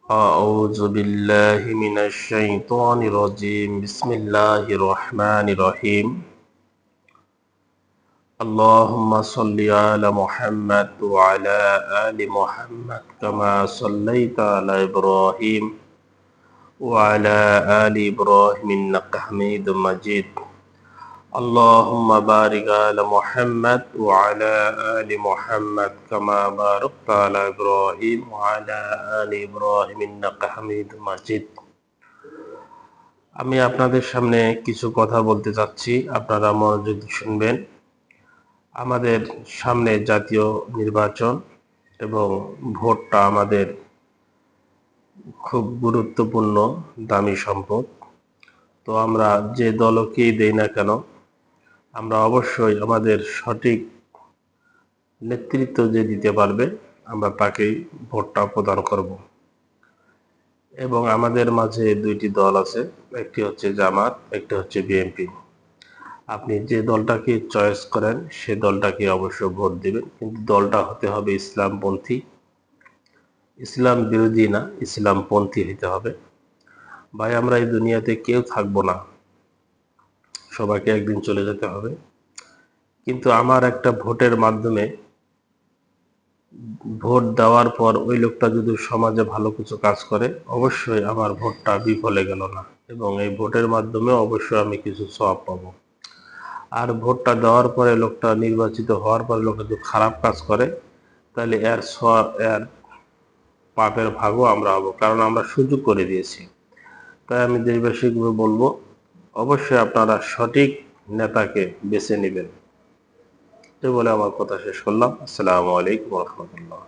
أعوذ بالله من الشيطان الرجيم بسم الله الرحمن الرحيم اللهم صل على محمد وعلى آل محمد كما صليت على إبراهيم وعلى آل إبراهيم إنك حميد مجيد اللهم بارك على محمد وعلى آل محمد كما باركت على إبراهيم وعلى آل إبراهيم إنك حميد مجيد। আমি আপনাদের সামনে কিছু কথা বলতে চাচ্ছি, আপনারা মনোযোগ দিয়ে শুনবেন। আমাদের সামনে জাতীয় নির্বাচন এবং ভোটটা আমাদের খুব গুরুত্বপূর্ণ দামি সম্পদ। তো আমরা যে দলকেই দেই না কেন, আমরা অবশ্যই আমাদের সঠিক নেতৃত্ব যে দিতে পারবে আমরা তাকেই ভোটটা প্রদান করব। এবং আমাদের মাঝে দুইটি দল আছে, একটি হচ্ছে জামাত, একটি হচ্ছে বিএনপি। আপনি যে দলটাকে চয়েস করেন সে দলটাকে অবশ্য ভোট দিবেন, কিন্তু দলটা হতে হবে ইসলামপন্থী, ইসলাম বিরোধী না, ইসলামপন্থী হতে হবে। ভাই, আমরা এই দুনিয়াতে কেউ থাকবো না, সবাইকে একদিন চলে যেতে হবে। কিন্তু আমার একটা ভোটের মাধ্যমে ভোট দেওয়ার পর ওই লোকটা যদি সমাজে ভালো কিছু কাজ করে, অবশ্যই আমার ভোটটা বিফলে গেল না, এবং এই ভোটের মাধ্যমে অবশ্যই আমি কিছু সওয়াব পাবো। আর ভোটটা দেওয়ার পরে লোকটা নির্বাচিত হওয়ার পরে লোকটা যদি খারাপ কাজ করে, তাহলে এর পাপের ভাগও আমরা হব, কারণ আমরা সুযোগ করে দিয়েছি। তাই আমি দেশবাসীকে বলবো, অবশ্যই আপনারা সঠিক নেতাকে বেছে নেবেন। এই বলে আমার কথা শেষ করলাম। আসসালামু আলাইকুম রহমতুল্লাহ।